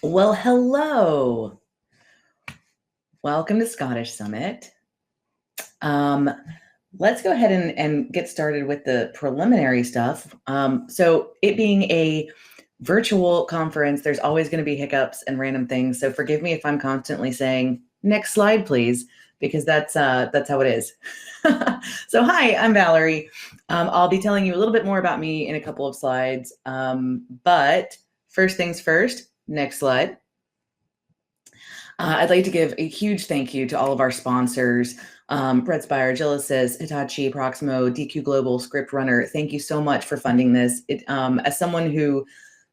Well, hello. Welcome to Scottish Summit. Um, let's go ahead and get started with the preliminary stuff. So, it being a virtual conference, there's always going to be hiccups and random things. So, forgive me if I'm constantly saying "next slide, please," because that's how it is. So, hi, I'm Valerie. I'll be telling you a little bit more about me in a couple of slides. But first things first. Next slide. I'd like to give a huge thank you to all of our sponsors, Bread Spire, Genesis, Hitachi, Proximo, DQ Global, Script Runner. Thank you so much for funding this. As someone who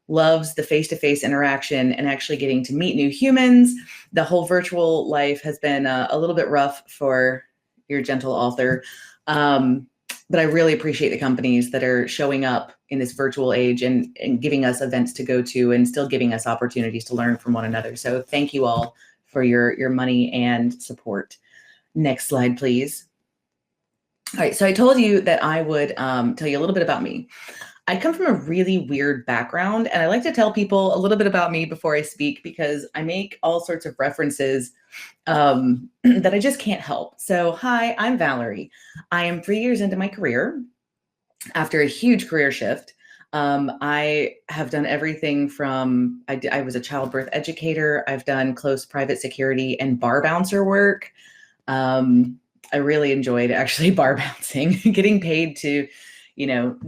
loves the face-to-face interaction and actually getting to meet new humans, the whole virtual life has been a little bit rough for your gentle author. But I really appreciate the companies that are showing up in this virtual age and giving us events to go to and still giving us opportunities to learn from one another. So thank you all for your money and support. Next slide, please. All right, so I told you that I would tell you a little bit about me. I come from a really weird background, and I like to tell people a little bit about me before I speak because I make all sorts of references that I just can't help. So, hi, I'm Valerie. I am 3 years into my career after a huge career shift. I have done everything from I was a childbirth educator. I've done close private security and bar bouncer work. I really enjoyed actually bar bouncing, getting paid to,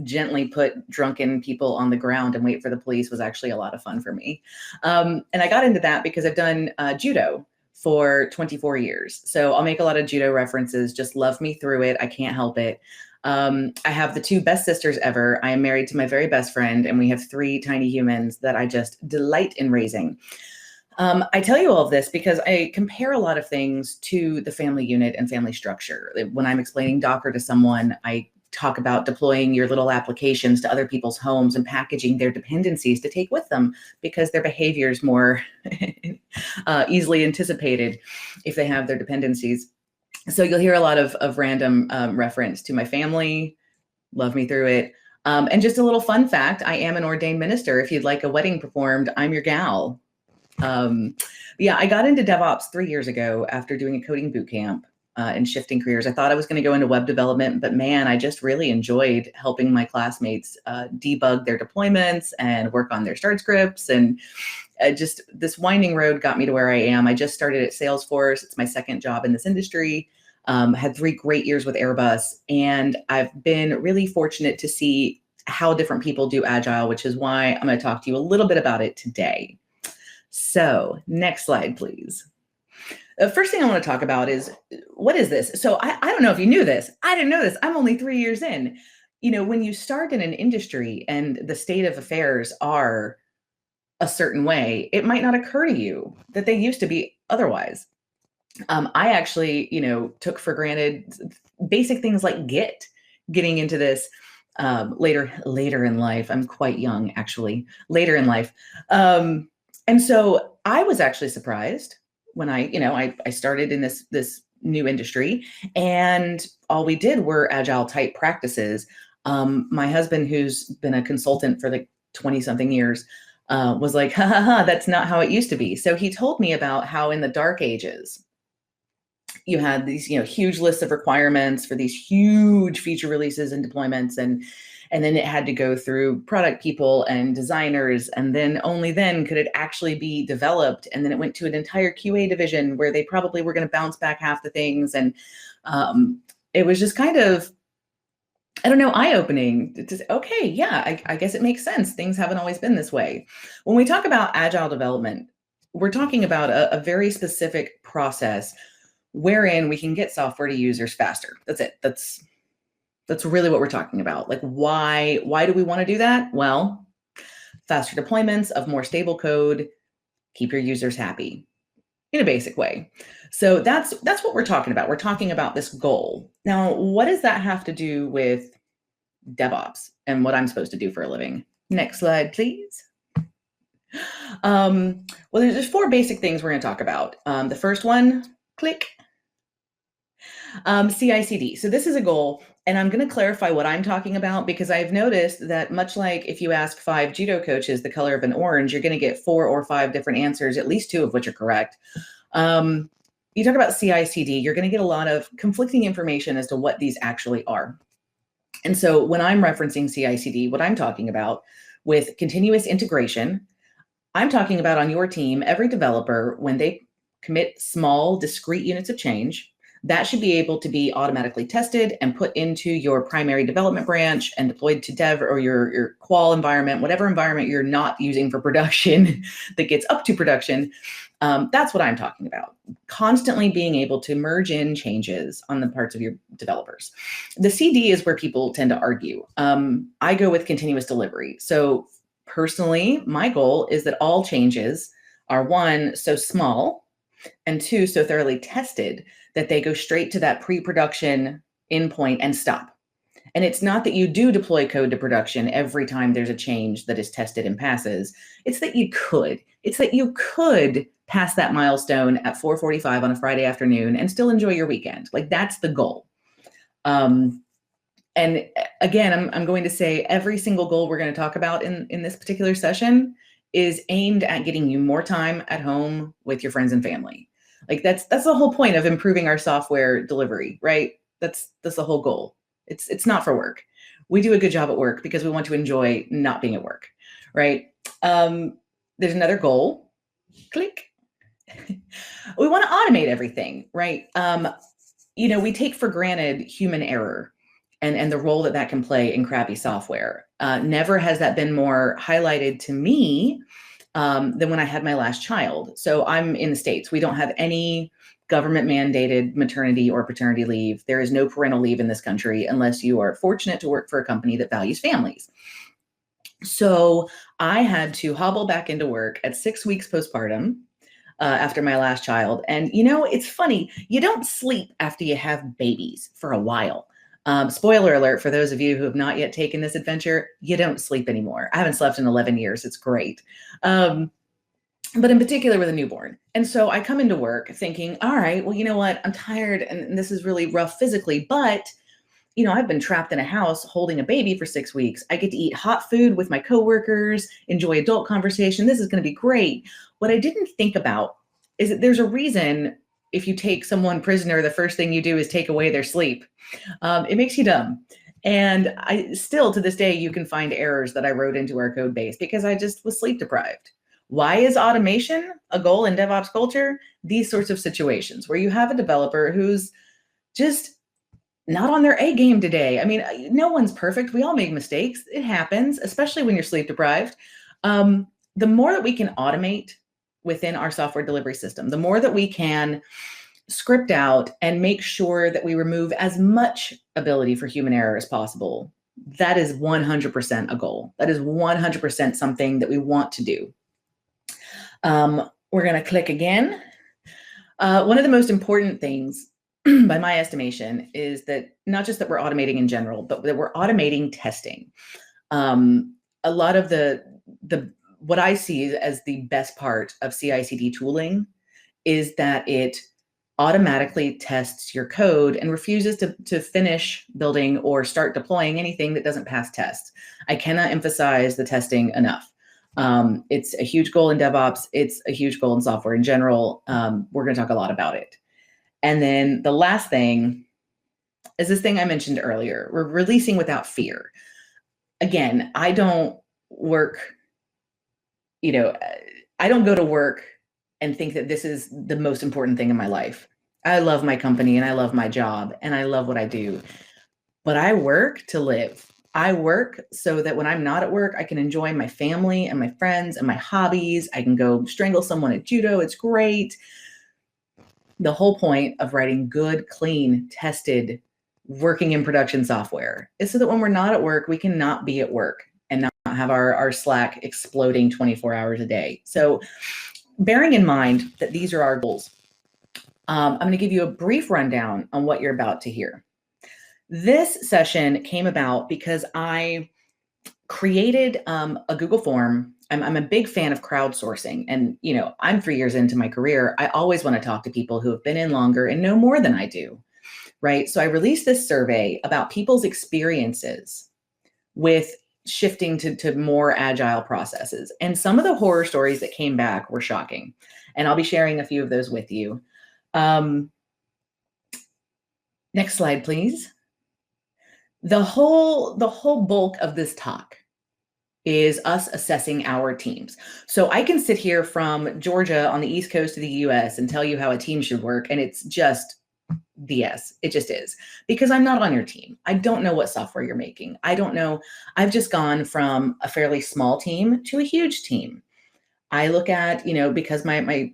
gently put drunken people on the ground and wait for the police was actually a lot of fun for me. And I got into that because I've done judo for 24 years. So I'll make a lot of judo references. Just love me through it. I can't help it. I have the two best sisters ever. I am married to my very best friend, and we have three tiny humans that I just delight in raising. I tell you all of this because I compare a lot of things to the family unit and family structure. When I'm explaining Docker to someone, I talk about deploying your little applications to other people's homes and packaging their dependencies to take with them because their behavior is more easily anticipated if they have their dependencies. So you'll hear a lot of random reference to my family. Love me through it. And just a little fun fact, I am an ordained minister. If you'd like a wedding performed, I'm your gal. Yeah, I got into DevOps 3 years ago after doing a coding boot camp and shifting careers. I thought I was going to go into web development, but man, I just really enjoyed helping my classmates debug their deployments and work on their start scripts. And just this winding road got me to where I am. I just started at Salesforce. It's my second job in this industry. Had 3 great years with Airbus, and I've been really fortunate to see how different people do Agile, which is why I'm going to talk to you a little bit about it today. So next slide, please. The first thing I want to talk about is, what is this? So I don't know if you knew this. I didn't know this. I'm only 3 years in. When you start in an industry and the state of affairs are a certain way, it might not occur to you that they used to be otherwise. I actually, took for granted basic things like getting into this later in life. I'm quite young, actually, later in life. And so I was actually surprised when I started in this new industry, and all we did were agile type practices. My husband, who's been a consultant for like 20 something years, was like, ha ha ha, that's not how it used to be. So he told me about how in the dark ages, you had these, huge lists of requirements for these huge feature releases and deployments, and then it had to go through product people and designers, and then only then could it actually be developed. And then it went to an entire QA division where they probably were going to bounce back half the things. And it was just kind of, I don't know, eye-opening to say, okay, yeah, I guess it makes sense. Things haven't always been this way. When we talk about agile development, we're talking about a very specific process wherein we can get software to users faster. That's it. That's really what we're talking about. Like, why do we want to do that? Well, faster deployments of more stable code, keep your users happy in a basic way. So that's what we're talking about. We're talking about this goal. Now, what does that have to do with DevOps and what I'm supposed to do for a living? Next slide, please. Well, there's 4 basic things we're going to talk about. The first one, click. CI/CD. So this is a goal And I'm going to clarify what I'm talking about, because I've noticed that much like if you ask 5 judo coaches the color of an orange, you're going to get 4 or 5 different answers, at least 2 of which are correct. You talk about CI/CD, you're going to get a lot of conflicting information as to what these actually are. And so when I'm referencing CI/CD, what I'm talking about with continuous integration, I'm talking about on your team, every developer, when they commit small, discrete units of change, that should be able to be automatically tested and put into your primary development branch and deployed to dev or your qual environment, whatever environment you're not using for production that gets up to production. That's what I'm talking about. Constantly being able to merge in changes on the parts of your developers. The CD is where people tend to argue. I go with continuous delivery. So personally, my goal is that all changes are, 1, so small, and 2, so thoroughly tested that they go straight to that pre-production endpoint and stop. And it's not that you do deploy code to production every time there's a change that is tested and passes. It's that you could. It's that you could pass that milestone at 4:45 on a Friday afternoon and still enjoy your weekend. Like, that's the goal. And again, I'm going to say every single goal we're going to talk about in this particular session is aimed at getting you more time at home with your friends and family. Like, that's the whole point of improving our software delivery, right? That's the whole goal. It's not for work. We do a good job at work because we want to enjoy not being at work, right? There's another goal. Click. We want to automate everything, right? We take for granted human error and the role that can play in crappy software. Never has that been more highlighted to me than when I had my last child. So I'm in the States. We don't have any government mandated maternity or paternity leave. There is no parental leave in this country unless you are fortunate to work for a company that values families. So I had to hobble back into work at 6 weeks postpartum after my last child. And it's funny, you don't sleep after you have babies for a while. Spoiler alert for those of you who have not yet taken this adventure, you don't sleep anymore. I haven't slept in 11 years. It's great. But in particular with a newborn. And so I come into work thinking, all right, well, you know what? I'm tired and this is really rough physically, but I've been trapped in a house holding a baby for 6 weeks. I get to eat hot food with my coworkers, enjoy adult conversation. This is going to be great. What I didn't think about is that there's a reason if you take someone prisoner, the first thing you do is take away their sleep. It makes you dumb. And I still, to this day, you can find errors that I wrote into our code base because I just was sleep deprived. Why is automation a goal in DevOps culture? These sorts of situations where you have a developer who's just not on their A game today. I mean, no one's perfect. We all make mistakes. It happens, especially when you're sleep deprived. The more that we can automate within our software delivery system, the more that we can script out and make sure that we remove as much ability for human error as possible, that is 100% a goal. That is 100% something that we want to do. We're going to click again. One of the most important things, by my estimation, is that not just that we're automating in general, but that we're automating testing. A lot of the what I see as the best part of CI/CD tooling is that it automatically tests your code and refuses to finish building or start deploying anything that doesn't pass tests. I cannot emphasize the testing enough. It's a huge goal in DevOps. It's a huge goal in software in general. We're going to talk a lot about it. And then the last thing is this thing I mentioned earlier. We're releasing without fear. Again, I don't work, I don't go to work and think that this is the most important thing in my life. I love my company and I love my job and I love what I do, but I work to live. I work so that when I'm not at work, I can enjoy my family and my friends and my hobbies. I can go strangle someone at judo. It's great. The whole point of writing good, clean, tested, working in production software is so that when we're not at work, we can not be at work and not have our Slack exploding 24 hours a day. So bearing in mind that these are our goals, I'm going to give you a brief rundown on what you're about to hear. This session came about because I created a Google form. I'm a big fan of crowdsourcing. And, I'm 3 years into my career. I always want to talk to people who have been in longer and know more than I do, right? So I released this survey about people's experiences with shifting to more agile processes. And some of the horror stories that came back were shocking. And I'll be sharing a few of those with you. Next slide, please. The whole bulk of this talk is us assessing our teams. So I can sit here from Georgia on the East Coast of the US and tell you how a team should work, and it's just BS. It just is, because I'm not on your team. I don't know what software you're making. I don't know. I've just gone from a fairly small team to a huge team. I look at, because my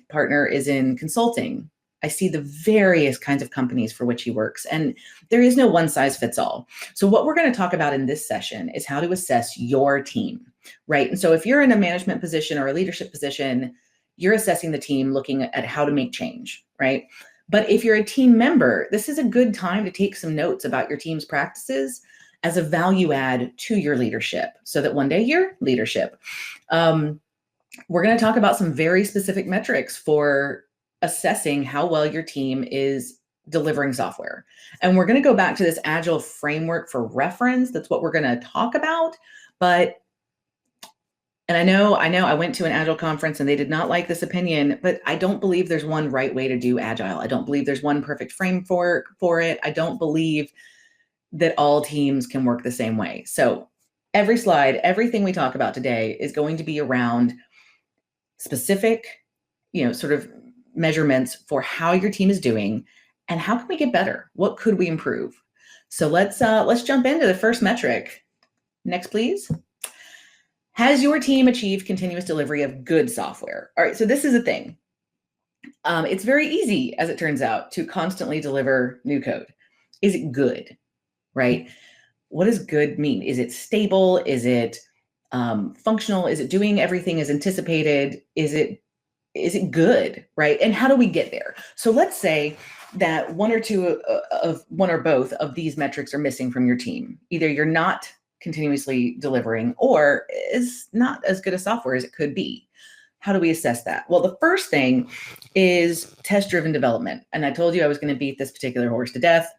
partner is in consulting, I see the various kinds of companies for which he works, and there is no one size fits all. So what we're going to talk about in this session is how to assess your team, right? And so if you're in a management position or a leadership position, you're assessing the team, looking at how to make change, right? But if you're a team member, this is a good time to take some notes about your team's practices as a value add to your leadership, so that one day your leadership. We're going to talk about some very specific metrics for assessing how well your team is delivering software. And we're going to go back to this Agile framework for reference. That's what we're going to talk about. And I know I went to an Agile conference and they did not like this opinion, but I don't believe there's one right way to do Agile. I don't believe there's one perfect framework for it. I don't believe that all teams can work the same way. So every slide, everything we talk about today is going to be around specific, sort of measurements for how your team is doing and how can we get better? What could we improve? So let's jump into the first metric. Next, please. Has your team achieved continuous delivery of good software? All right, so this is a thing. It's very easy, as it turns out, to constantly deliver new code. Is it good, right? What does good mean? Is it stable? Is it functional? Is it doing everything as anticipated? Is it good, right? And how do we get there? So let's say that one or both of these metrics are missing from your team. Either you're not continuously delivering or is not as good a software as it could be. How do we assess that? Well, the first thing is test-driven development. And I told you I was going to beat this particular horse to death.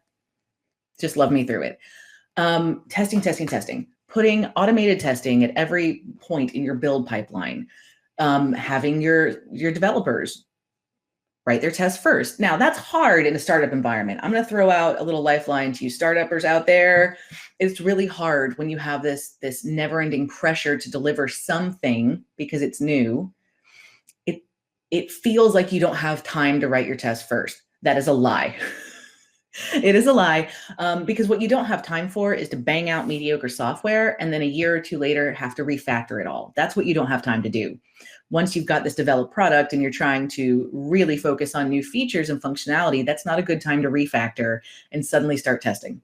Just love me through it. Testing. Putting automated testing at every point in your build pipeline. Having your developers write their tests first. Now, that's hard in a startup environment. I'm going to throw out a little lifeline to you startuppers out there. It's really hard when you have this never-ending pressure to deliver something because it's new. It feels like you don't have time to write your test first. That is a lie. It is a lie, because what you don't have time for is to bang out mediocre software and then a year or two later have to refactor it all. That's what you don't have time to do. Once you've got this developed product and you're trying to really focus on new features and functionality, that's not a good time to refactor and suddenly start testing.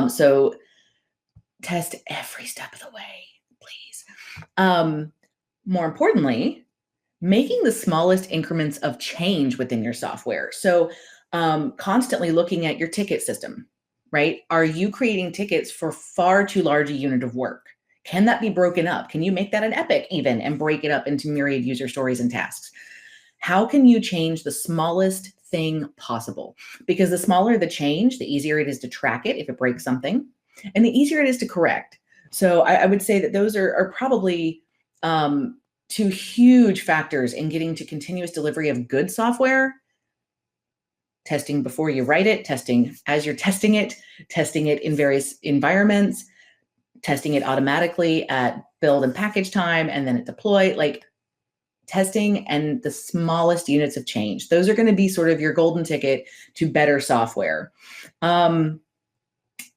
So test every step of the way, please. More importantly, making the smallest increments of change within your software. So constantly looking at your ticket system, right? Are you creating tickets for far too large a unit of work? Can that be broken up? Can you make that an epic even and break it up into myriad user stories and tasks? How can you change the smallest thing possible? Because the smaller the change, the easier it is to track it if it breaks something, and the easier it is to correct. So I would say that those are probably two huge factors in getting to continuous delivery of good software. Testing before you write it, testing as you're testing it in various environments, testing it automatically at build and package time, and then at deploy, like testing and the smallest units of change. Those are going to be sort of your golden ticket to better software. And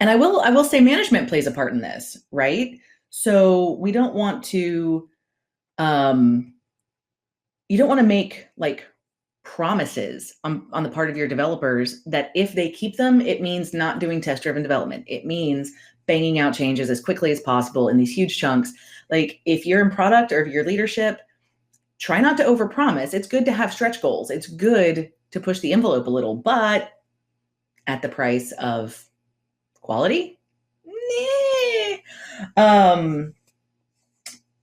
I will say management plays a part in this, right? So we don't want to, you don't want to make like promises on the part of your developers that if they keep them, it means not doing test-driven development. It means banging out changes as quickly as possible in these huge chunks. Like if you're in product or if you're leadership, try not to overpromise. It's good to have stretch goals. It's good to push the envelope a little, but at the price of quality?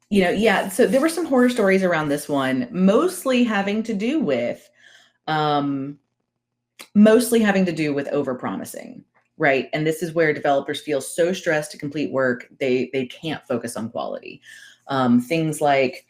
Yeah, so there were some horror stories around this one, mostly having to do with mostly having to do with overpromising, right? And this is where developers feel so stressed to complete work, they can't focus on quality. Things like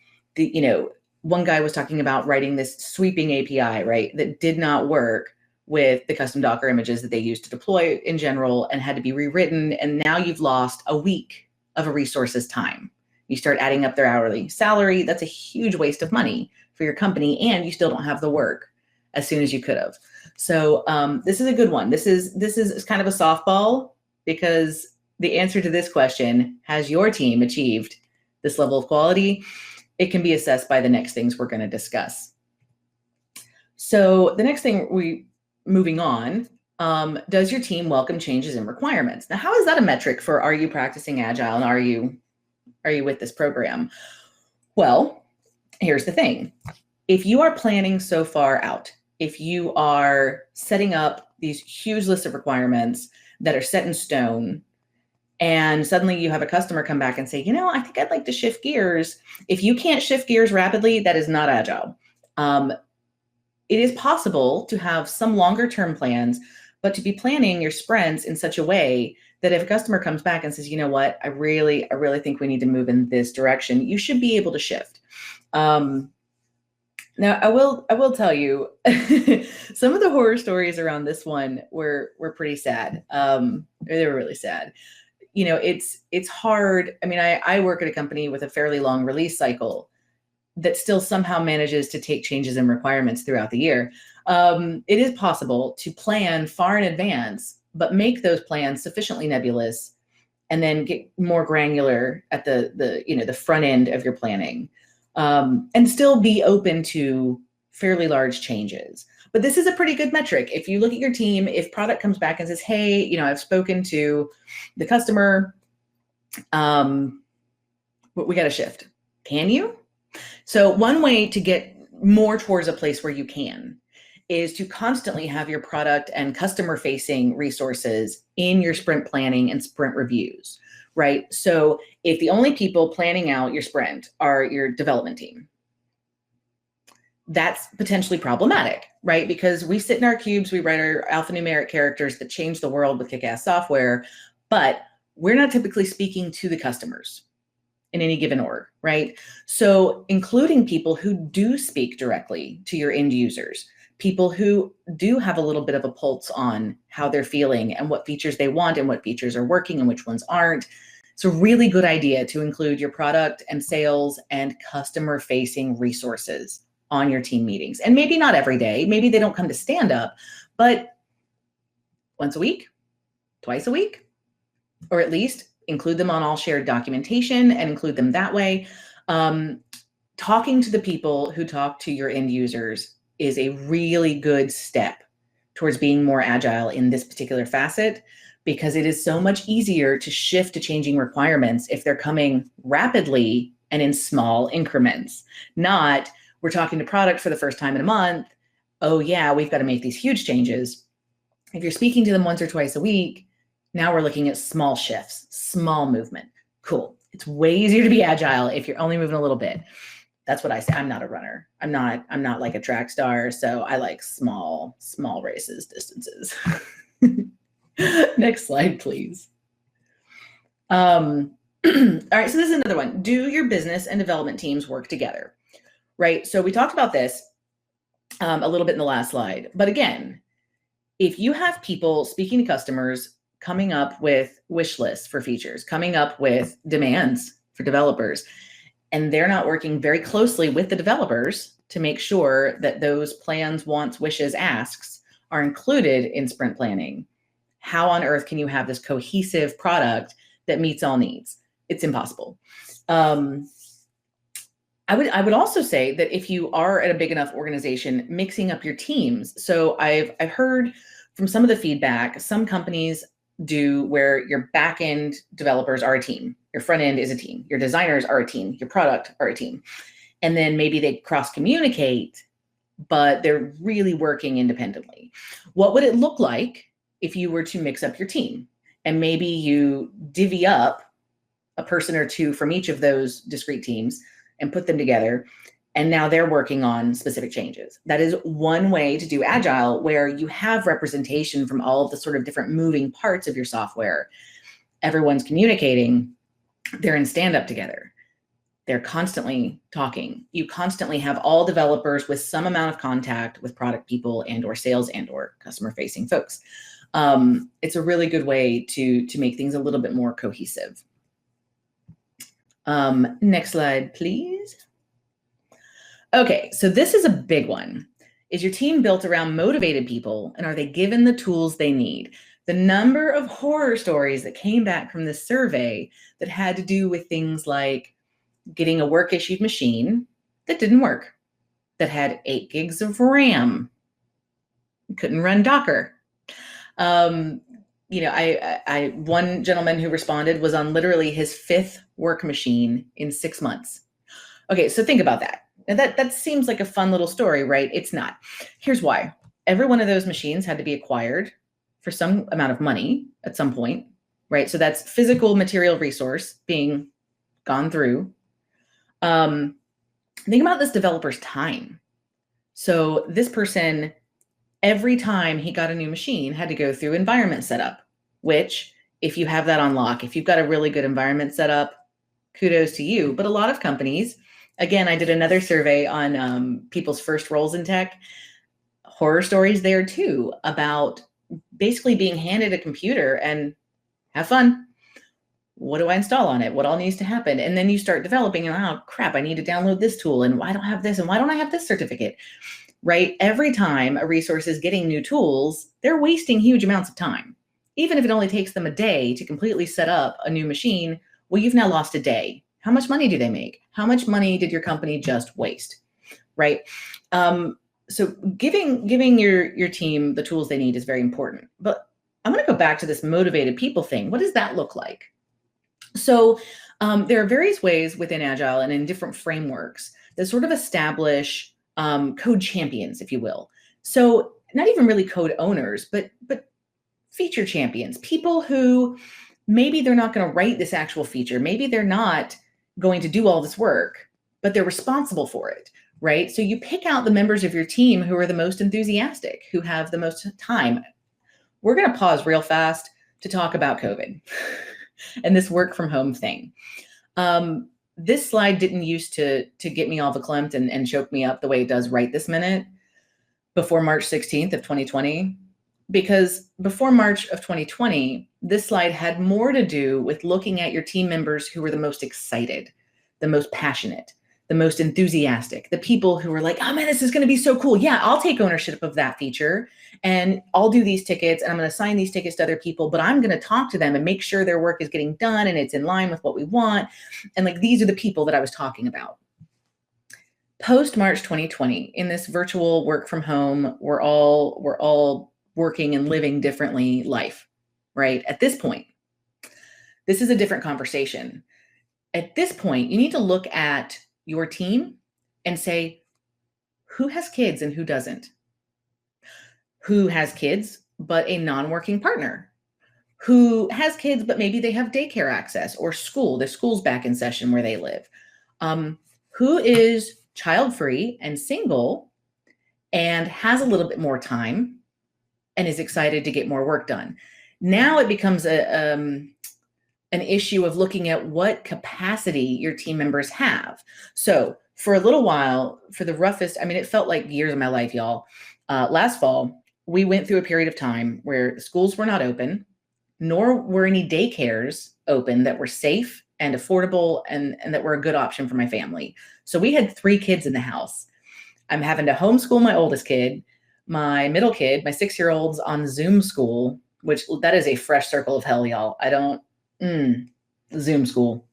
one guy was talking about writing this sweeping API, right, that did not work with the custom Docker images that they used to deploy in general and had to be rewritten. And now you've lost a week of a resource's time. You start adding up their hourly salary. That's a huge waste of money for your company, and you still don't have the work as soon as you could have. So this is a good one. This is kind of a softball, because the answer to this question, has your team achieved this level of quality? It can be assessed by the next things we're going to discuss. So the next thing, moving on, does your team welcome changes in requirements? Now, how is that a metric for, are you practicing Agile and are you with this program? Well, here's the thing. If you are planning so far out, if you are setting up these huge lists of requirements that are set in stone, and suddenly you have a customer come back and say, I think I'd like to shift gears. If you can't shift gears rapidly, that is not Agile. It is possible to have some longer term plans, but to be planning your sprints in such a way that if a customer comes back and says, you know what, I really think we need to move in this direction, you should be able to shift. Now, I will tell you, some of the horror stories around this one were pretty sad. They were really sad. It's hard. I mean, I work at a company with a fairly long release cycle that still somehow manages to take changes in requirements throughout the year. It is possible to plan far in advance, but make those plans sufficiently nebulous, and then get more granular at the front end of your planning, and still be open to fairly large changes. But this is a pretty good metric. If you look at your team, if product comes back and says, hey, I've spoken to the customer, we got to shift. Can you? So one way to get more towards a place where you can is to constantly have your product and customer facing resources in your sprint planning and sprint reviews, right? So if the only people planning out your sprint are your development team, that's potentially problematic, right? Because we sit in our cubes, we write our alphanumeric characters that change the world with kick-ass software, but we're not typically speaking to the customers in any given org, right? So including people who do speak directly to your end users, people who do have a little bit of a pulse on how they're feeling and what features they want and what features are working and which ones aren't. It's a really good idea to include your product and sales and customer facing resources on your team meetings. And maybe not every day, maybe they don't come to stand up, but once a week, twice a week, or at least include them on all shared documentation and include them that way. Talking to the people who talk to your end users is a really good step towards being more agile in this particular facet, because it is so much easier to shift to changing requirements if they're coming rapidly and in small increments. Not, we're talking to product for the first time in a month. Oh yeah, we've got to make these huge changes. If you're speaking to them once or twice a week, now we're looking at small shifts, small movement. Cool. It's way easier to be agile if you're only moving a little bit. That's what I say. I'm not a runner. I'm not like a track star. So I like small races, distances. Next slide, please. All right. So this is another one. Do your business and development teams work together? Right. So we talked about this a little bit in the last slide. But again, if you have people speaking to customers, coming up with wish lists for features, coming up with demands for developers, and they're not working very closely with the developers to make sure that those plans, wants, wishes, asks are included in sprint planning, how on earth can you have this cohesive product that meets all needs? It's impossible. I would also say that if you are at a big enough organization, mixing up your teams. So I've heard from some of the feedback, some companies do where your back end developers are a team, your front end is a team, your designers are a team, your product are a team. And then maybe they cross communicate, but they're really working independently. What would it look like if you were to mix up your team and maybe you divvy up a person or two from each of those discrete teams and put them together And now they're working on specific changes. That is one way to do Agile, where you have representation from all of the sort of different moving parts of your software. Everyone's communicating. They're in stand-up together. They're constantly talking. You constantly have all developers with some amount of contact with product people and or sales and or customer-facing folks. It's a really good way to make things a little bit more cohesive. Next slide, please. Okay, so this is a big one. Is your team built around motivated people, and are they given the tools they need? The number of horror stories that came back from this survey that had to do with things like getting a work issued machine that didn't work, that had 8 gigs of RAM, couldn't run Docker. One gentleman who responded was on literally his 5th work machine in 6 months. Okay, so think about that. Now that seems like a fun little story, right? It's not. Here's why. Every one of those machines had to be acquired for some amount of money at some point, right? So that's physical material resource being gone through. Think about this developer's time. So this person, every time he got a new machine, had to go through environment setup, which if you have that on lock, if you've got a really good environment setup, kudos to you. But a lot of companies, again, I did another survey on people's first roles in tech, horror stories there too, about basically being handed a computer and have fun. What do I install on it? What all needs to happen? And then you start developing and, oh crap, I need to download this tool. And why don't I have this? And why don't I have this certificate? Right? Every time a resource is getting new tools, they're wasting huge amounts of time. Even if it only takes them a day to completely set up a new machine, well, you've now lost a day. How much money do they make? How much money did your company just waste? Right? So giving your team the tools they need is very important. But I'm going to go back to this motivated people thing. What does that look like? So there are various ways within Agile and in different frameworks that sort of establish code champions, if you will. So not even really code owners, but feature champions, people who maybe they're not going to write this actual feature. Maybe they're not going to do all this work, but they're responsible for it, right? So you pick out the members of your team who are the most enthusiastic, who have the most time. We're going to pause real fast to talk about COVID and this work from home thing. This slide didn't used to get me all verklempt and choke me up the way it does right this minute before March 16th of 2020. Because before March of 2020, this slide had more to do with looking at your team members who were the most excited, the most passionate, the most enthusiastic, the people who were like, oh man, this is going to be so cool. Yeah, I'll take ownership of that feature and I'll do these tickets and I'm going to assign these tickets to other people, but I'm going to talk to them and make sure their work is getting done and it's in line with what we want. And like, these are the people that I was talking about. Post March 2020, in this virtual work from home, we're all working and living differently life, right? At this point, this is a different conversation. At this point, you need to look at your team and say, who has kids and who doesn't? Who has kids, but a non-working partner? Who has kids, but maybe they have daycare access or school, the school's back in session where they live? Who is child-free and single and has a little bit more time and is excited to get more work done? Now it becomes an issue of looking at what capacity your team members have. So for a little while, for the roughest, I mean, it felt like years of my life, y'all. Last fall, we went through a period of time where schools were not open, nor were any daycares open that were safe and affordable and that were a good option for my family. So we had 3 kids in the house. I'm having to homeschool my oldest kid. My middle kid, my 6-year-old's on Zoom school, which that is a fresh circle of hell, y'all. I don't, Zoom school.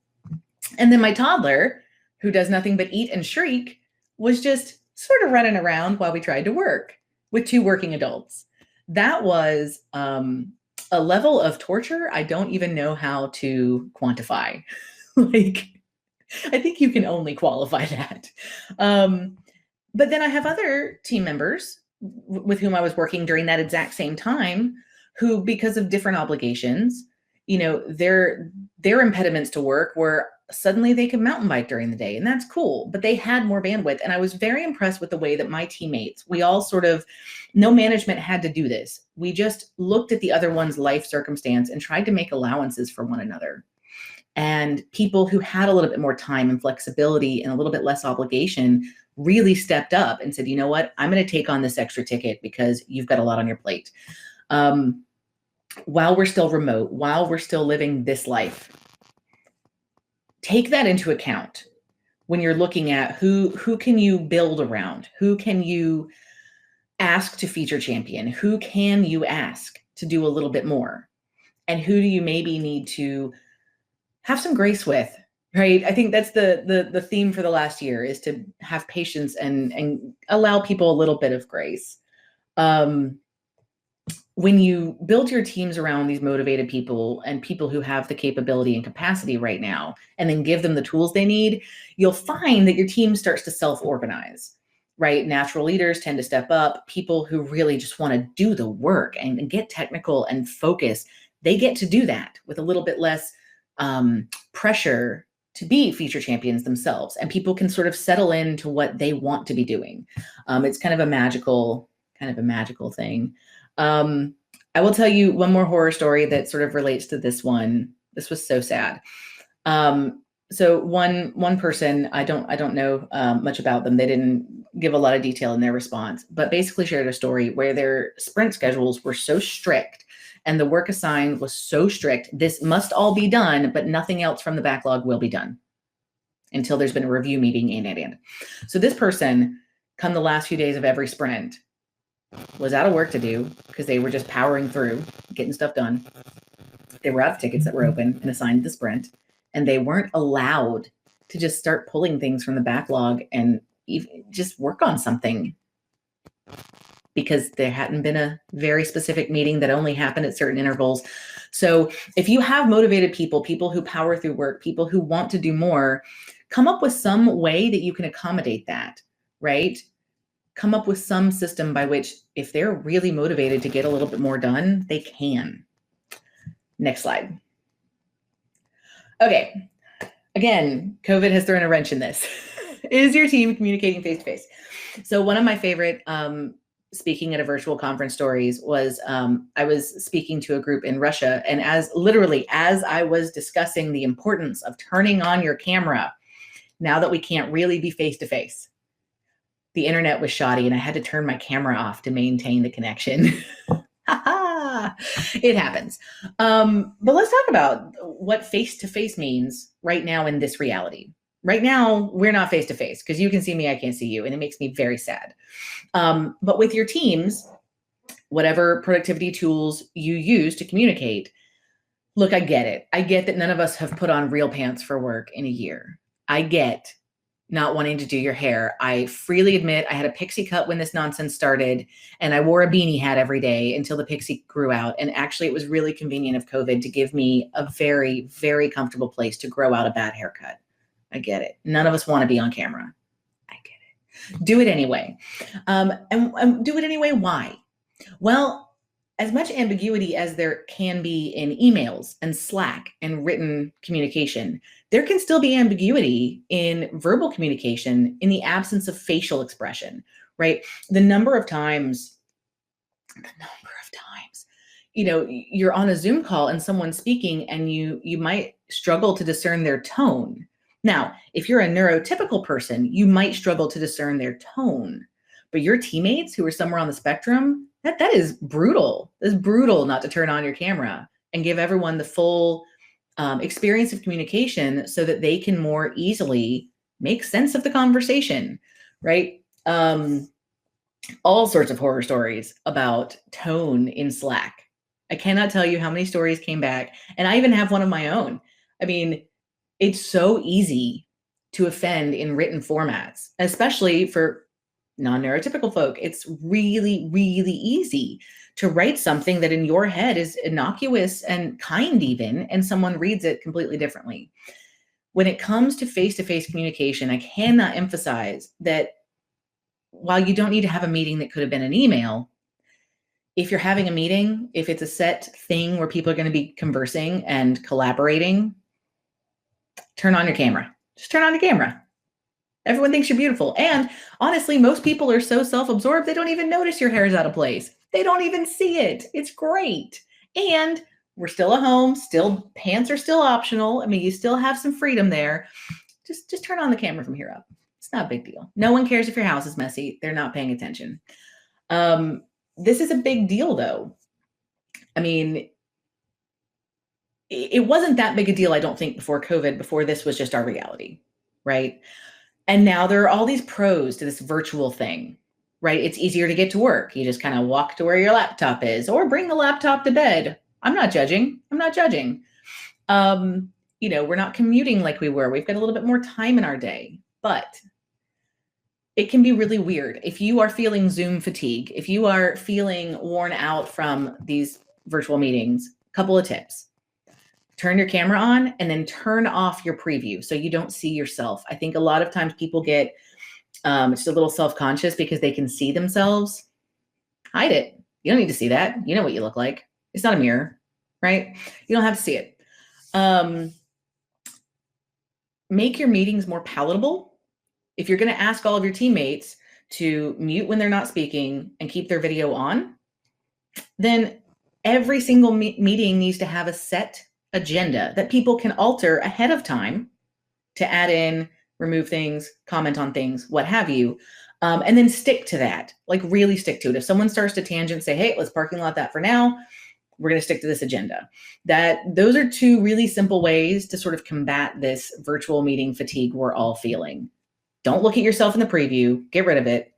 And then my toddler, who does nothing but eat and shriek, was just sort of running around while we tried to work with 2 working adults. That was a level of torture I don't even know how to quantify. Like, I think you can only qualify that. But then I have other team members with whom I was working during that exact same time, who, because of different obligations, you know, their impediments to work were suddenly they can mountain bike during the day, and that's cool, but they had more bandwidth. And I was very impressed with the way that my teammates, we all sort of, no management had to do this. We just looked at the other one's life circumstance and tried to make allowances for one another. And people who had a little bit more time and flexibility and a little bit less obligation really stepped up and said, you know what, I'm going to take on this extra ticket because you've got a lot on your plate. While we're still remote, while we're still living this life, take that into account when you're looking at who can you build around, who can you ask to feature champion, who can you ask to do a little bit more, and who do you maybe need to have some grace with, right? I think that's the theme for the last year, is to have patience and allow people a little bit of grace. When you build your teams around these motivated people and people who have the capability and capacity right now, and then give them the tools they need, you'll find that your team starts to self-organize, right? Natural leaders tend to step up. People who really just want to do the work and get technical and focus, they get to do that with a little bit less pressure to be feature champions themselves. And people can sort of settle into what they want to be doing. It's kind of a magical thing. I will tell you one more horror story that sort of relates to this one. This was so sad. So one person, I don't know much about them. They didn't give a lot of detail in their response, but basically shared a story where their sprint schedules were so strict and the work assigned was so strict. This must all be done, but nothing else from the backlog will be done until there's been a review meeting and. So this person, come the last few days of every sprint, was out of work to do because they were just powering through, getting stuff done. They were out of tickets that were open and assigned to the sprint, and they weren't allowed to just start pulling things from the backlog and even just work on something because there hadn't been a very specific meeting that only happened at certain intervals. So if you have motivated people, people who power through work, people who want to do more, come up with some way that you can accommodate that, right? Come up with some system by which, if they're really motivated to get a little bit more done, they can. Next slide. Okay. Again, COVID has thrown a wrench in this. Is your team communicating face-to-face? So one of my favorite speaking at a virtual conference stories was I was speaking to a group in Russia, and as I was discussing the importance of turning on your camera now that we can't really be face-to-face, the internet was shoddy and I had to turn my camera off to maintain the connection. It happens. But let's talk about what face-to-face means right now in this reality. Right now, we're not face-to-face because you can see me, I can't see you, and it makes me very sad. But with your teams, whatever productivity tools you use to communicate, look, I get it. I get that none of us have put on real pants for work in a year. I get not wanting to do your hair. I freely admit I had a pixie cut when this nonsense started, and I wore a beanie hat every day until the pixie grew out. And actually, it was really convenient of COVID to give me a very, very comfortable place to grow out a bad haircut. I get it. None of us want to be on camera. I get it. Do it anyway. And do it anyway. Why? Well, as much ambiguity as there can be in emails and Slack and written communication, there can still be ambiguity in verbal communication in the absence of facial expression, right? The number of times, you know, you're on a Zoom call and someone's speaking and you might struggle to discern their tone. Now, if you're a neurotypical person, you might struggle to discern their tone, but your teammates who are somewhere on the spectrum, that is brutal. It's brutal not to turn on your camera and give everyone the full experience of communication so that they can more easily make sense of the conversation, right? All sorts of horror stories about tone in Slack. I cannot tell you how many stories came back, and I even have one of my own. I mean, it's so easy to offend in written formats, especially for non-neurotypical folk. It's really, really easy to write something that in your head is innocuous and kind even, and someone reads it completely differently. When it comes to face-to-face communication, I cannot emphasize that while you don't need to have a meeting that could have been an email, if you're having a meeting, if it's a set thing where people are going to be conversing and collaborating, turn on your camera. Just turn on your camera. Everyone thinks you're beautiful. And honestly, most people are so self-absorbed, they don't even notice your hair is out of place. They don't even see it. It's great. And we're still at home, still pants are still optional. I mean, you still have some freedom there. Just turn on the camera from here up. It's not a big deal. No one cares if your house is messy. They're not paying attention. This is a big deal though. I mean, it wasn't that big a deal, I don't think, before COVID, before this was just our reality, right? And now there are all these pros to this virtual thing, right? It's easier to get to work. You just kind of walk to where your laptop is or bring the laptop to bed. I'm not judging. I'm not judging. We're not commuting like we were. We've got a little bit more time in our day, but it can be really weird. If you are feeling Zoom fatigue, if you are feeling worn out from these virtual meetings, a couple of tips. Turn your camera on and then turn off your preview so you don't see yourself. I think a lot of times people get just a little self-conscious because they can see themselves. Hide it. You don't need to see that. You know what you look like. It's not a mirror, right? You don't have to see it. Make your meetings more palatable. If you're going to ask all of your teammates to mute when they're not speaking and keep their video on, then every single meeting needs to have a set agenda that people can alter ahead of time to add in, remove things, comment on things, what have you, and then stick to that, like really stick to it. If someone starts to tangent, say, hey, let's parking lot that for now. We're going to stick to this agenda. Those are two really simple ways to sort of combat this virtual meeting fatigue we're all feeling. Don't look at yourself in the preview, get rid of it,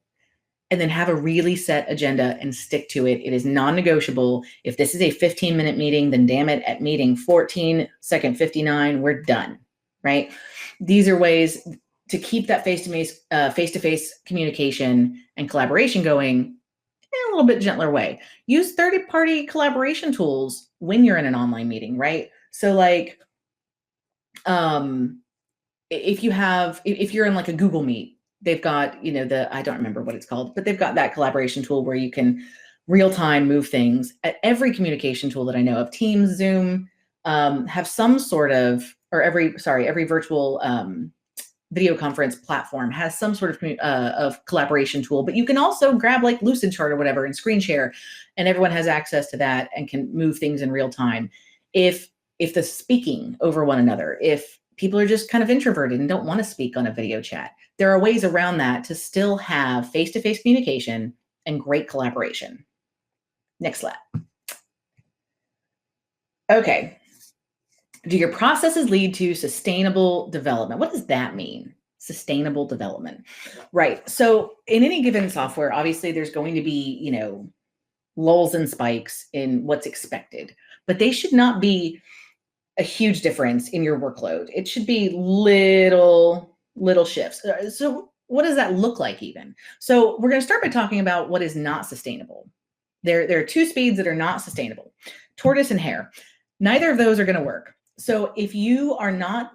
and then have a really set agenda and stick to it. It is non-negotiable. If this is a 15-minute meeting, then damn it, at meeting 14, second 59, we're done, right? These are ways to keep that face-to-face communication and collaboration going in a little bit gentler way. Use third-party collaboration tools when you're in an online meeting, right? So like, if you're in like a Google Meet, they've got, I don't remember what it's called, but they've got that collaboration tool where you can real time move things. At every communication tool that I know of, Teams, Zoom, have some sort of, or every virtual video conference platform has some sort of collaboration tool, but you can also grab like Lucidchart or whatever and screen share, and everyone has access to that and can move things in real time. If the speaking over one another, if people are just kind of introverted and don't want to speak on a video chat, there are ways around that to still have face-to-face communication and great collaboration. Next slide. Okay. Do your processes lead to sustainable development? What does that mean? Sustainable development, right? So in any given software, obviously there's going to be, lulls and spikes in what's expected, but they should not be a huge difference in your workload. It should be little shifts. So what does that look like even? So we're going to start by talking about what is not sustainable. There are two speeds that are not sustainable: tortoise and hare. Neither of those are going to work. So if you are not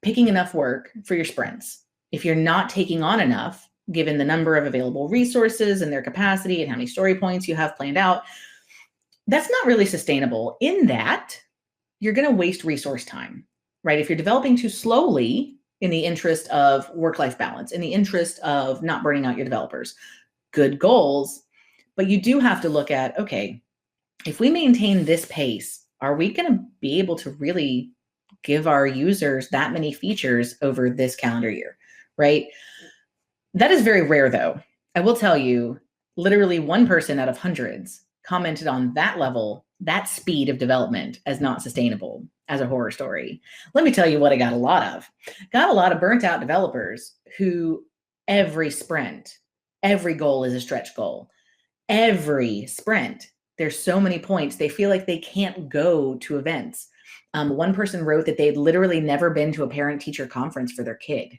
picking enough work for your sprints, if you're not taking on enough, given the number of available resources and their capacity and how many story points you have planned out, that's not really sustainable, in that you're going to waste resource time, right? If you're developing too slowly in the interest of work-life balance, in the interest of not burning out your developers, good goals, but you do have to look at, okay, if we maintain this pace, are we going to be able to really give our users that many features over this calendar year, right? That is very rare though. I will tell you, literally one person out of hundreds commented on that level, that speed of development, as not sustainable, as a horror story. Let me tell you what I got a lot of. Got a lot of burnt out developers who every sprint, every goal is a stretch goal. Every sprint, there's so many points, they feel like they can't go to events. One person wrote that they'd literally never been to a parent-teacher conference for their kid.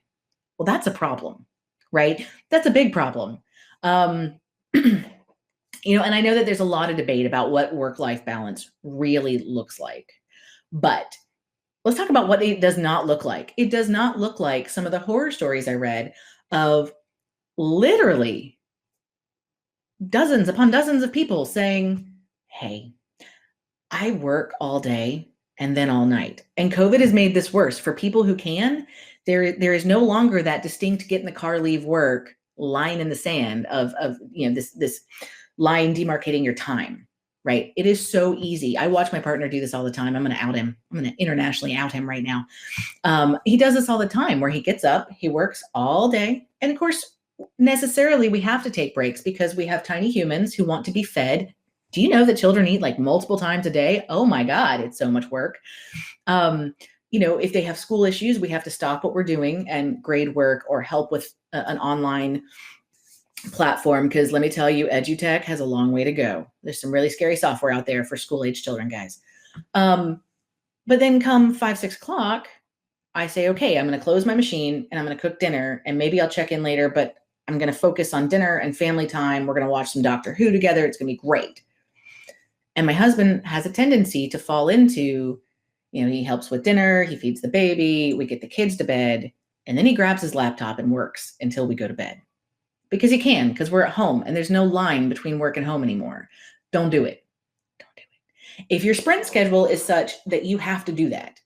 Well, that's a problem, right? That's a big problem. And I know that there's a lot of debate about what work-life balance really looks like, but let's talk about what it does not look like. It does not look like some of the horror stories I read of literally dozens upon dozens of people saying, hey, I work all day and then all night. And COVID has made this worse. For people who can, there is no longer that distinct get in the car, leave work line in the sand of this line demarcating your time, right? It is so easy. I watch my partner do this all the time. I'm going to out him. I'm going to internationally out him right now. He does this all the time where he gets up, he works all day. And of course, necessarily we have to take breaks because we have tiny humans who want to be fed. Do you know that children eat like multiple times a day? Oh my God, it's so much work. If they have school issues, we have to stop what we're doing and grade work or help with an online platform. Because let me tell you, EduTech has a long way to go. There's some really scary software out there for school-age children, guys. But then come 5, 6 o'clock, I say, okay, I'm going to close my machine and I'm going to cook dinner and maybe I'll check in later, but I'm going to focus on dinner and family time. We're going to watch some Doctor Who together. It's going to be great. And my husband has a tendency to fall into, he helps with dinner, he feeds the baby, we get the kids to bed, and then he grabs his laptop and works until we go to bed. Because he can, because we're at home and there's no line between work and home anymore. Don't do it. Don't do it. If your sprint schedule is such that you have to do that,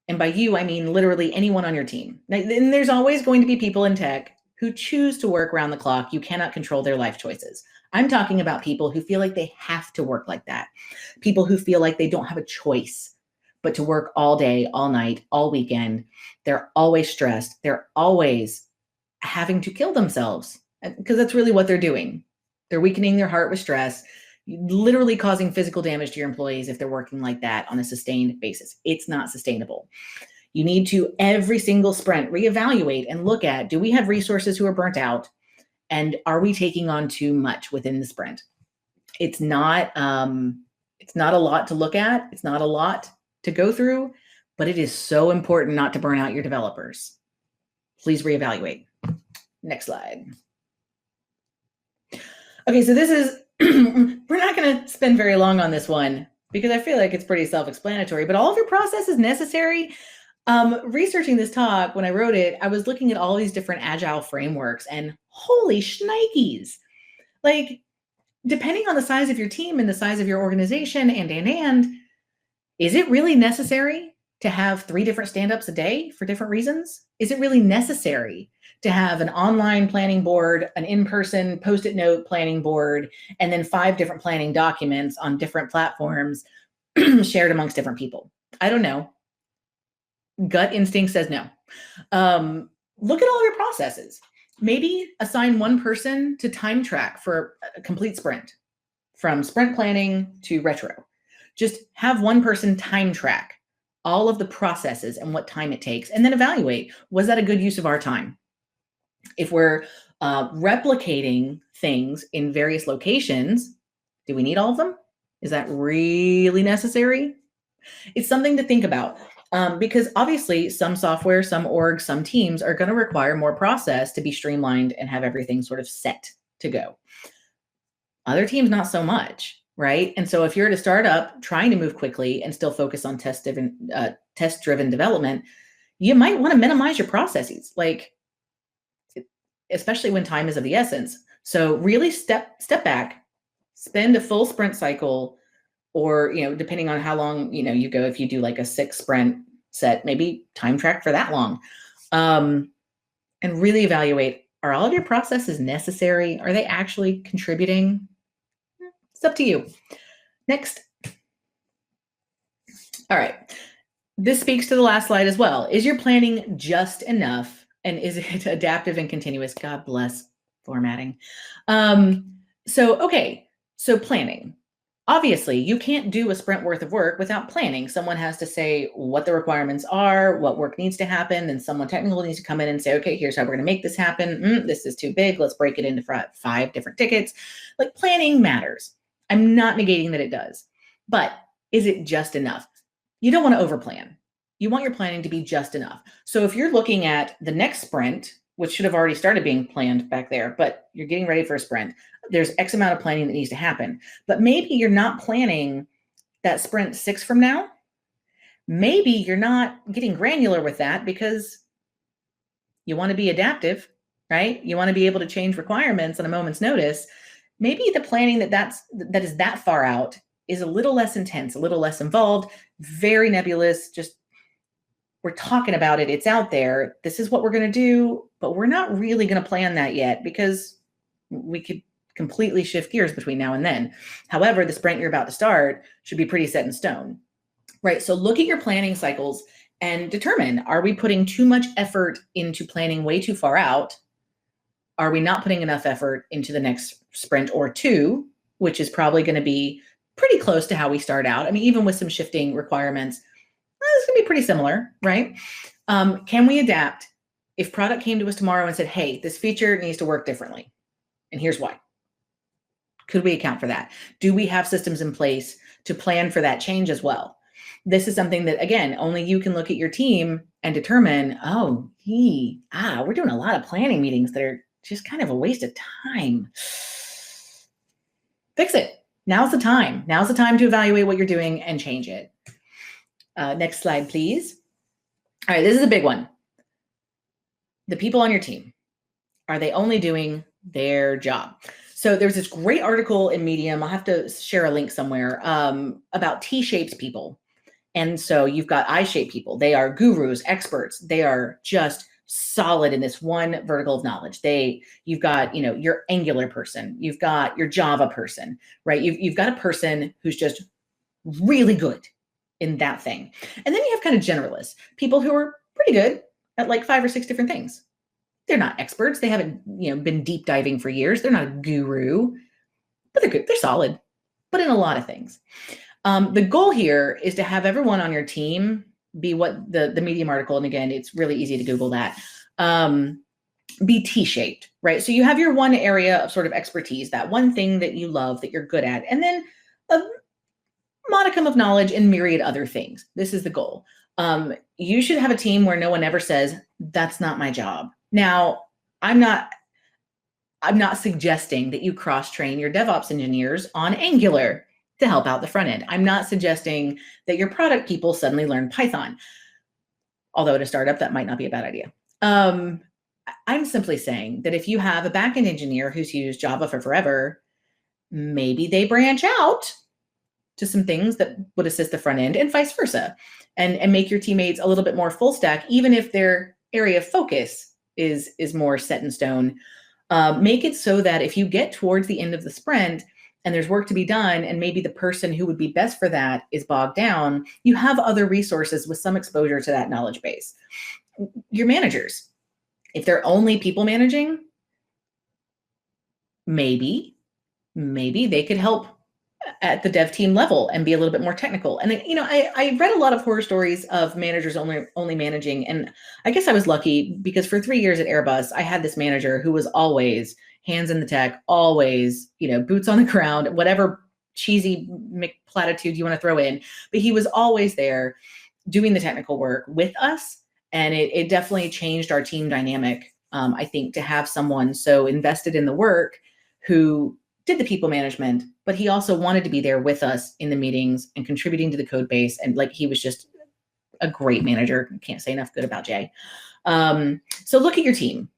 and by you, I mean literally anyone on your team. And there's always going to be people in tech who choose to work around the clock. You cannot control their life choices. I'm talking about people who feel like they have to work like that. People who feel like they don't have a choice but to work all day, all night, all weekend. They're always stressed. They're always having to kill themselves because that's really what they're doing. They're weakening their heart with stress, literally causing physical damage to your employees if they're working like that on a sustained basis. It's not sustainable. You need to, every single sprint, reevaluate and look at, do we have resources who are burnt out? And are we taking on too much within the sprint? It's not a lot to look at. It's not a lot to go through, but it is so important not to burn out your developers. Please reevaluate. Next slide. Okay, so this is, we're not going to spend very long on this one because I feel like it's pretty self-explanatory, but all of your process is necessary. Researching this talk, when I wrote it, I was looking at all these different agile frameworks and holy shnikes. Like, depending on the size of your team and the size of your organization and, is it really necessary to have 3 different stand-ups a day for different reasons? Is it really necessary to have an online planning board, an in-person Post-it note planning board, and then 5 different planning documents on different platforms shared amongst different people? I don't know. Gut instinct says no. Look at all your processes. Maybe assign one person to time track for a complete sprint, from sprint planning to retro. Just have one person time track all of the processes and what time it takes, and then evaluate, was that a good use of our time? If we're replicating things in various locations, do we need all of them? Is that really necessary? It's something to think about. Because obviously some software, some orgs, some teams are going to require more process to be streamlined and have everything sort of set to go. Other teams, not so much, right? And so if you're at a startup trying to move quickly and still focus on test-driven development, you might want to minimize your processes, like especially when time is of the essence. So really step back, spend a full sprint cycle, or, depending on how long, you go, if you do like a 6 sprint set, maybe time track for that long, and really evaluate, are all of your processes necessary? Are they actually contributing? It's up to you. Next. All right. This speaks to the last slide as well. Is your planning just enough? And is it adaptive and continuous? God bless formatting. So planning. Obviously, you can't do a sprint worth of work without planning. Someone has to say what the requirements are, what work needs to happen, and someone technical needs to come in and say, okay, here's how we're going to make this happen. This is too big. Let's break it into 5 different tickets. Like, planning matters. I'm not negating that it does, but is it just enough? You don't want to overplan. You want your planning to be just enough. So if you're looking at the next sprint, which should have already started being planned back there, but you're getting ready for a sprint, there's X amount of planning that needs to happen. But maybe you're not planning that sprint 6 from now. Maybe you're not getting granular with that because you want to be adaptive, right? You want to be able to change requirements on a moment's notice. Maybe the planning that is that far out is a little less intense, a little less involved, very nebulous, just we're talking about it, it's out there. This is what we're going to do, but we're not really going to plan that yet because we could completely shift gears between now and then. However, the sprint you're about to start should be pretty set in stone, right? So look at your planning cycles and determine, are we putting too much effort into planning way too far out? Are we not putting enough effort into the next sprint or two, which is probably going to be pretty close to how we start out? I mean, even with some shifting requirements, it's going to be pretty similar, right? Can we adapt if product came to us tomorrow and said, hey, this feature needs to work differently, and here's why? Could we account for that? Do we have systems in place to plan for that change as well? This is something that, again, only you can look at your team and determine, oh, we're doing a lot of planning meetings that are just kind of a waste of time. Fix it. Now's the time. Now's the time to evaluate what you're doing and change it. Next slide, please. All right, this is a big one. The people on your team, are they only doing their job? So there's this great article in Medium, I'll have to share a link somewhere, about T-shaped people. And so you've got I-shaped people. They are gurus, experts. They are just solid in this one vertical of knowledge. You've got, your Angular person, you've got your Java person, right? You've got a person who's just really good in that thing. And then you have kind of generalists, people who are pretty good at like 5 or 6 different things. They're not experts. They haven't, been deep diving for years. They're not a guru, but they're good. They're solid, but in a lot of things. The goal here is to have everyone on your team be what the Medium article, and again, it's really easy to Google that, be T-shaped, right? So you have your one area of sort of expertise, that one thing that you love, that you're good at, and then a modicum of knowledge in myriad other things. This is the goal. You should have a team where no one ever says, that's not my job. Now, I'm not suggesting that you cross-train your DevOps engineers on Angular to help out the front end. I'm not suggesting that your product people suddenly learn Python. Although at a startup, that might not be a bad idea. I'm simply saying that if you have a backend engineer who's used Java for forever, maybe they branch out to some things that would assist the front end and vice versa, and make your teammates a little bit more full stack, even if their area of focus is more set in stone. Make it so that if you get towards the end of the sprint and there's work to be done, and maybe the person who would be best for that is bogged down, you have other resources with some exposure to that knowledge base. Your managers, if they're only people managing, maybe they could help at the dev team level and be a little bit more technical. And I read a lot of horror stories of managers only managing, and I guess I was lucky because for 3 years at Airbus, I had this manager who was always hands in the tech, always, boots on the ground, whatever cheesy platitude you want to throw in, but he was always there doing the technical work with us. And it definitely changed our team dynamic, I think, to have someone so invested in the work who did the people management, but he also wanted to be there with us in the meetings and contributing to the code base. And he was just a great manager. Can't say enough good about Jay. So look at your team.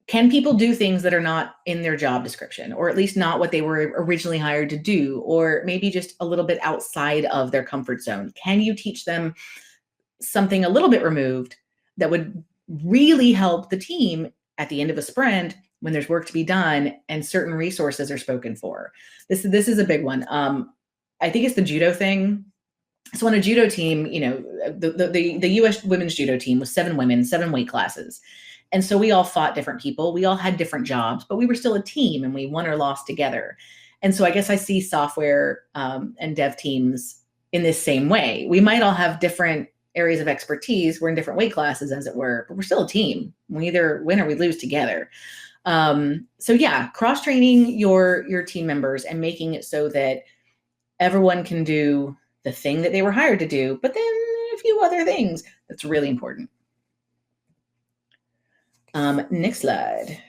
Can people do things that are not in their job description, or at least not what they were originally hired to do, or maybe just a little bit outside of their comfort zone? Can you teach them something a little bit removed that would really help the team at the end of a sprint when there's work to be done and certain resources are spoken for? This is a big one. I think it's the judo thing. So on a judo team, the U.S. women's judo team was 7 women, 7 weight classes. And so we all fought different people. We all had different jobs, but we were still a team and we won or lost together. And so I guess I see software and dev teams in this same way. We might all have different areas of expertise. We're in different weight classes, as it were, but we're still a team. We either win or we lose together. So yeah, cross-training your team members and making it so that everyone can do the thing that they were hired to do, but then a few other things. That's really important. Next slide.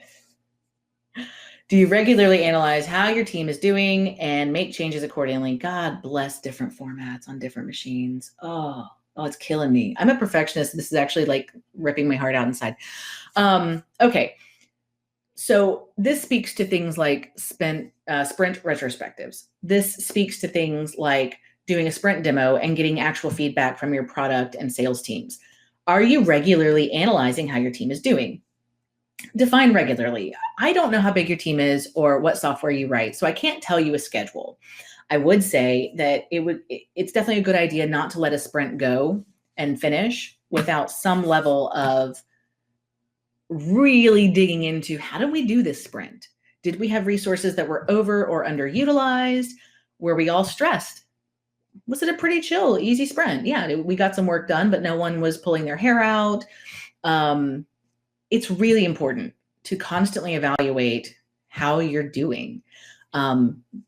Do you regularly analyze how your team is doing and make changes accordingly? God bless different formats on different machines. Oh, it's killing me. I'm a perfectionist. This is actually ripping my heart out inside. Okay. So this speaks to things like sprint retrospectives. This speaks to things like doing a sprint demo and getting actual feedback from your product and sales teams. Are you regularly analyzing how your team is doing? Define regularly. I don't know how big your team is or what software you write, so I can't tell you a schedule. I would say that it's definitely a good idea not to let a sprint go and finish without some level of really digging into how did we do this sprint? Did we have resources that were over or underutilized? Were we all stressed? Was it a pretty chill, easy sprint? Yeah, we got some work done, but no one was pulling their hair out. It's really important to constantly evaluate how you're doing.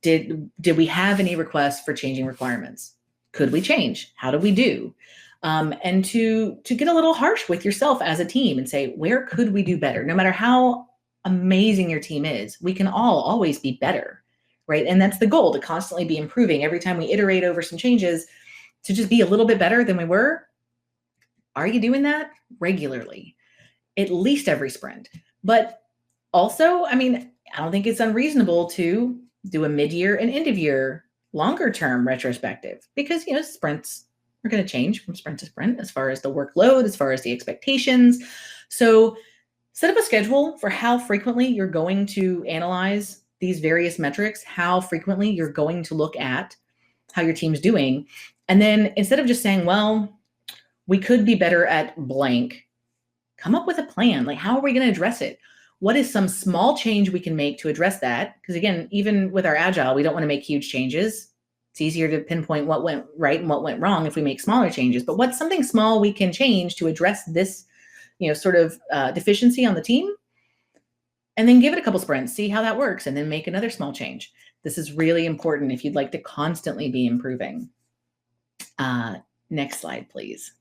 Did we have any requests for changing requirements? Could we change? How do we do? And to get a little harsh with yourself as a team and say, where could we do better? No matter how amazing your team is, we can all always be better, right? And that's the goal, to constantly be improving every time we iterate over some changes, to just be a little bit better than we were. Are you doing that regularly? At least every sprint. But also, I mean, I don't think it's unreasonable to do a mid-year and end-of-year longer-term retrospective, because, you know, sprints are going to change from sprint to sprint as far as the workload, as far as the expectations. So set up a schedule for how frequently you're going to analyze these various metrics, how frequently you're going to look at how your team's doing. And then instead of just saying, well, we could be better at blank, come up with a plan. Like, how are we going to address it? What is some small change we can make to address that? Because again, even with our agile, we don't want to make huge changes. It's easier to pinpoint what went right and what went wrong if we make smaller changes. But what's something small we can change to address this, you know, sort of deficiency on the team? And then give it a couple sprints, see how that works, and then make another small change. This is really important if you'd like to constantly be improving. Next slide, please.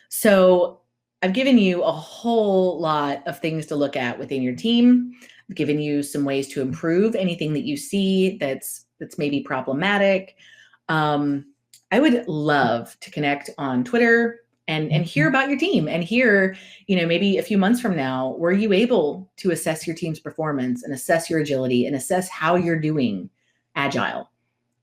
So I've given you a whole lot of things to look at within your team. I've given you some ways to improve anything that you see that's maybe problematic. I would love to connect on Twitter and hear about your team and hear, you know, maybe a few months from now, were you able to assess your team's performance and assess your agility and assess how you're doing agile,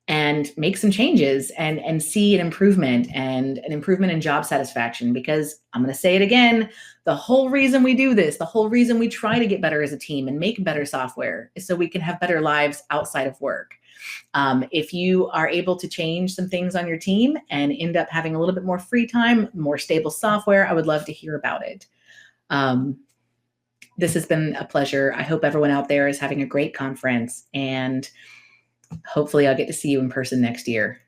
and make some changes and see an improvement in job satisfaction? Because I'm going to say it again, the whole reason we do this, the whole reason we try to get better as a team and make better software, is so we can have better lives outside of work. If you are able to change some things on your team and end up having a little bit more free time, more stable software, I would love to hear about it. This has been a pleasure. I hope everyone out there is having a great conference, and hopefully I'll get to see you in person next year.